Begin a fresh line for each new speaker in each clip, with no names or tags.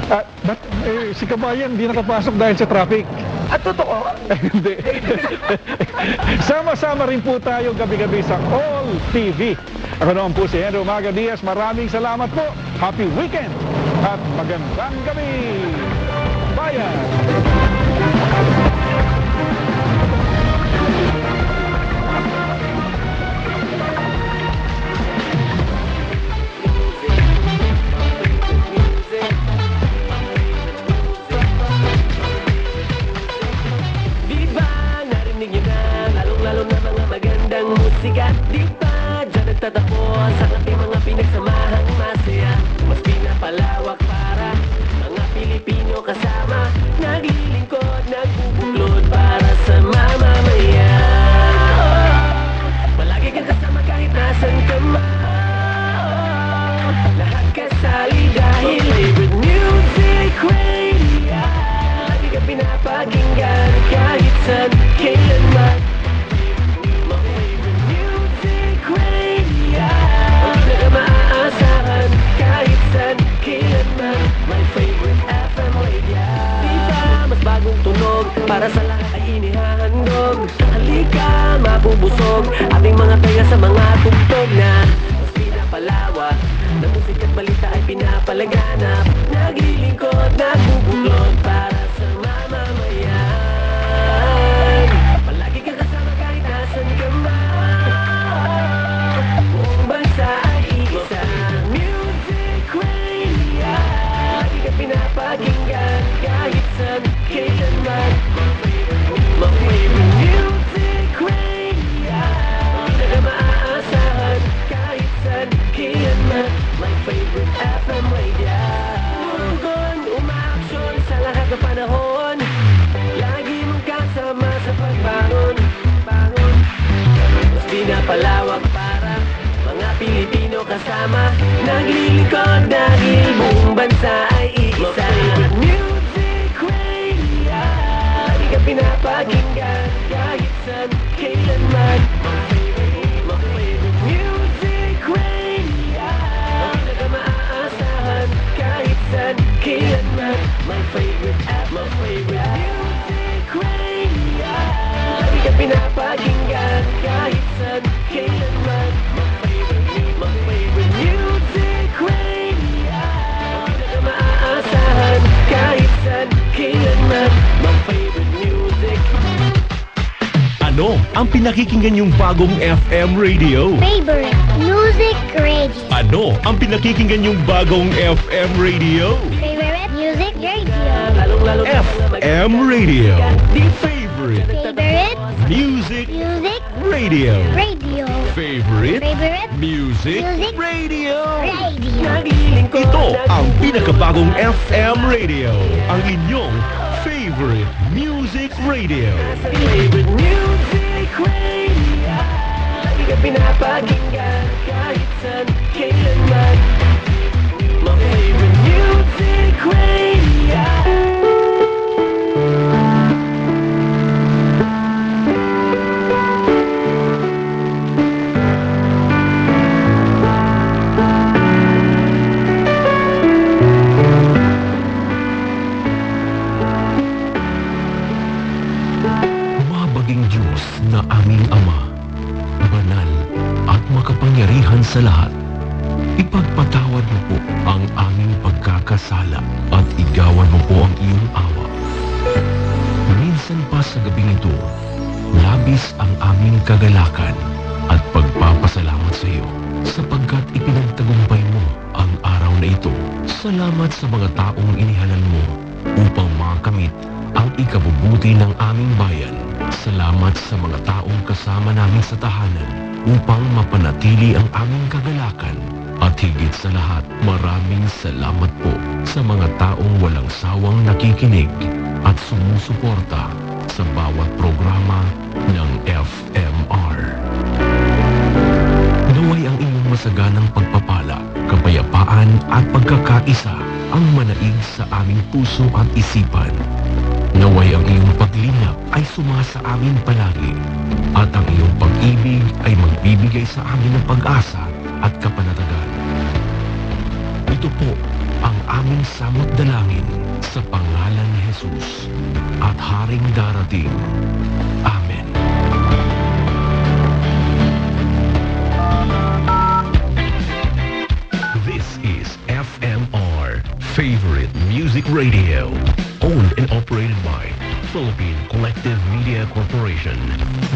Ba't si Kabayan di nakapasok dahil sa traffic?
At totoo?
Hindi. Sama-sama rin po tayo gabi-gabi sa All TV. Ako naman po si Henry Umaga Diaz. Maraming salamat po. Happy weekend at magandang gabi. Bayan!
Musika, di ba? Diyan nagtatapos ang ating mga pinagsamahang masaya. Mas pinapalawak para mga Pilipino kasama. Naglilingkod, nagbubuklod para sa mamamayan. Palagi kang kasama kahit nasan ka man. Lahat kasali dahil favorite music radio. Lagi ka pinapakinggan kahit saan, kailanman. Bagong tunog, para sa lahat ay inihahandog. Halika, mabubusog ating mga taga sa mga tugtog na mas pinapalawak. Na musika at balita ay pinapalaganap. Naglilingkod, nagbubuklod para sa mamamayan. Palagi kang kasama kahit nasan ka man. Buong bansa ay iisa. Music Radio, lagi ka pinapakinggan kahit saan, kailanman. My favorite music radio, hindi na maaasahan kahit saan, kailanman. My favorite FM radio. Tugon, umaaksyon sa lahat ng panahon. Lagi mong kasama sa pagbangon. Mas pinapalawak para mga Pilipino kasama. Naglilingkod dahil buong bansa ay iisa. Music Radio, lagi ka pinapakinggan kahit saan, kailanman. My favorite music radio, hindi na maaasahan kahit saan, kailanman. My favorite music radio, lagi ka pinapakinggan kahit saan, kailanman. My favorite music radio, hindi na maaasahan kahit saan, kailanman. My favorite music.
Ano ang pinakikinggan yung bagong FM radio?
Favorite Music Radio.
Ano ang pinakikinggan yung bagong FM radio?
Favorite Music Radio.
Lalong-lalo na mga
FM radio. Favorite
Favorite
Music
Music
Radio.
Radio.
Favorite
Favorite
Music
Music
Radio.
Radio.
naglilingkod.
Ito ang pinakabagong FM radio. Ang inyong favorite music radio.
Favorite music radio, lagi ka pinapakinggan kahit saan, kailanman. My favorite music radio.
Mabaging Diyos na aming Ama, banal at makapangyarihan sa lahat, ipagpatawad mo po ang aming pagkakasala at igawan mo po ang iyong awa. Minsan pa sa gabing ito, labis ang aming kagalakan at pagpapasalamat sa iyo sapagkat ipinagtagumpay mo ang araw na ito. Salamat sa mga taong inihalal mo upang makamit ang ikabubuti ng aming bayan. Salamat sa mga taong kasama namin sa tahanan upang mapanatili ang aming kagalakan. At higit sa lahat, maraming salamat po sa mga taong walang sawang nakikinig at sumusuporta sa bawat programa ng FMR. Naway ang inyong masaganang pagpapala, kapayapaan at pagkakaisa ang manaig sa aming puso at isipan. Naway ang iyong paglingap ay sumasa amin palagi at ang iyong pag-ibig ay magbibigay sa amin ng pag-asa at kapanatagan. Ito po ang aming samot dalangin sa pangalan ni Jesus at Haring darating. Amen. This is FMR, Favorite Music Radio, owned and operated by Philippine Collective Media Corporation,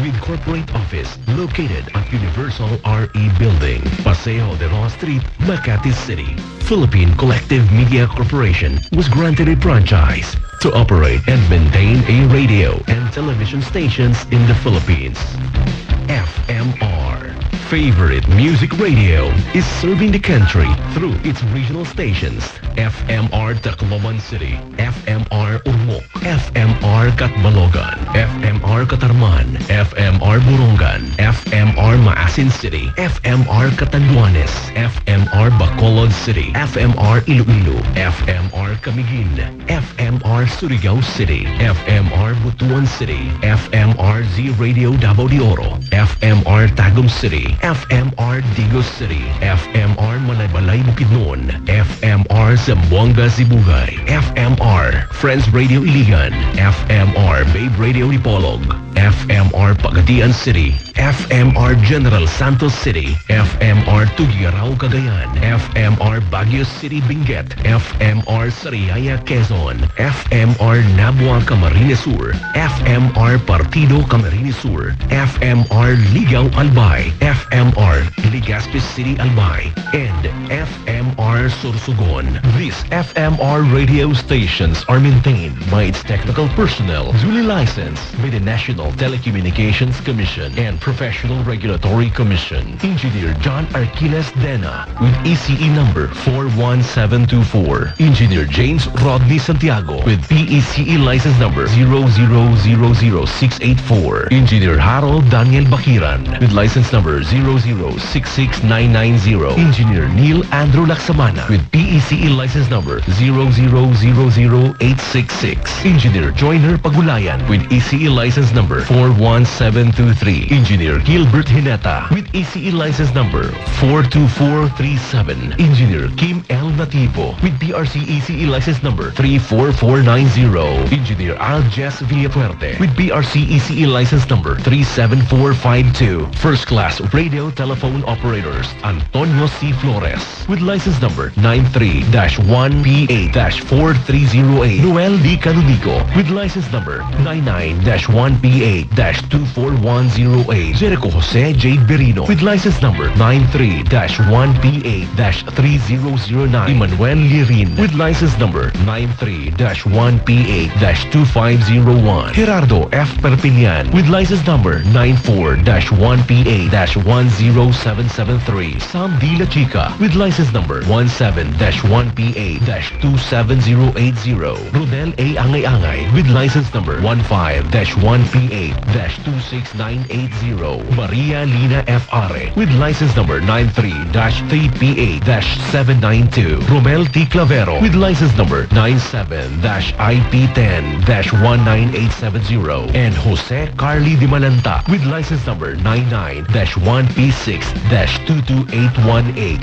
with corporate office located at Universal RE Building, Paseo de los Street, Makati City. Philippine Collective Media Corporation was granted a franchise to operate and maintain a radio and television stations in the Philippines. FMR, Favorite Music Radio, is serving the country through its regional stations: FMR Tacloban City, FMR Urmok, FMR Catbalogan, FMR Catarman, FMR Borongan, FMR Maasin City, FMR Catanduanes, FMR Bacolod City, FMR Iloilo, FMR Camiguin, FMR Surigao City, FMR Butuan City, FMR Z Radio Davao de Oro, FMR Tagum City, FMR Digos City, FMR Manaybalay Bukidnon, FMR Zamboanga Sibugay, FMR Friends Radio Iligan, FMR Babe Radio Dipolog, FMR Pagadian City, FMR General Santos City, FMR Tugigaraw Cagayan, FMR Baguio City Benguet, FMR Sariaya Quezon, FMR Nabua Camarines Sur, FMR Partido Camarines Sur, FMR Ligaw Albay, FMR Legazpi City Albay, and FMR Sorsogon. These FMR radio stations are maintained by its technical personnel, duly licensed by the National Telecommunications Commission and Professional Regulatory Commission. Engineer John Arquiles Dena with ECE number 41724. Engineer James Rodney Santiago with PECE license number 0000684. Engineer Harold Daniel Bakiran with license number 0066990. Engineer Neil Andrew Laksamana with PECE license number 0000866. Engineer Joyner Pagulayan with ECE license number 41723. Engineer Gilbert Hineta with ECE license number 42437. Engineer Kim L. Nativo with PRC ECE license number 34490. Engineer Aljes Villafuerte with PRC ECE license number 37452. First class radio telephone operators Antonio C. Flores with license number 93-1P8-4308. Noel D. Canonico with license number 99-1P8-24108. Jericho Jose J. Berino with license number 93-1P8-3009. Emmanuel Lirin with license number 93-1P8-2501. Gerardo F. Perpignan with license number 94-1P8-10773. Sam D. La Chica with license number 17-1P8-27080. Rodel A. Angay-Angay with license number 15-1P8-26980. Maria Lina F. Are with license number 93-3P8-792. Romel T. Clavero with license number 97-IP10-19870. And Jose Carly Di Malanta with license number 99-1P6-22818.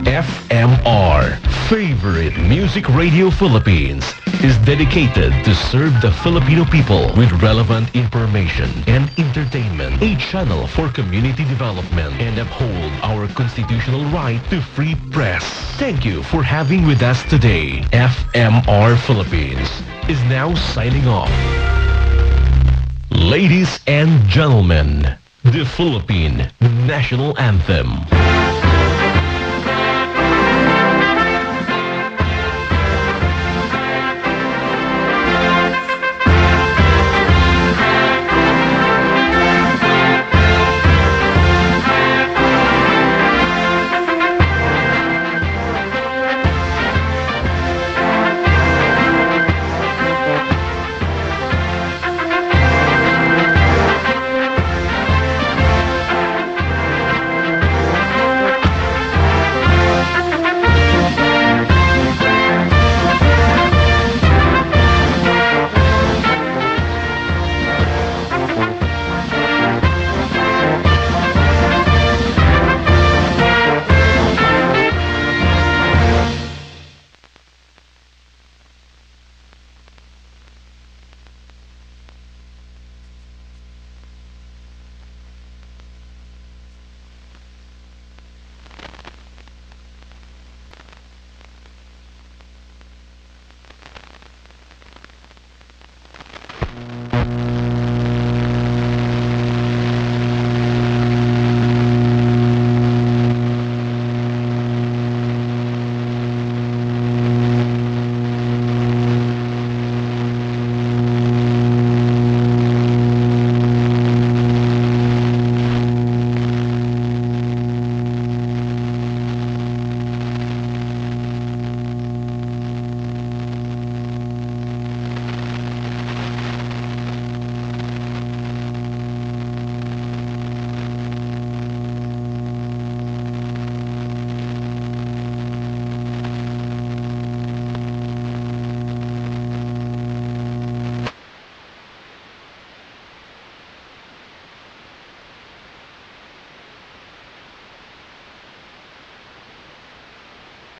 FMR, Favorite Music Radio Philippines, is dedicated to serve the Filipino people with relevant information and entertainment, a channel for community development, and uphold our constitutional right to free press. Thank you for having with us today. FMR Philippines is now signing off. Ladies and gentlemen, the Philippine National Anthem.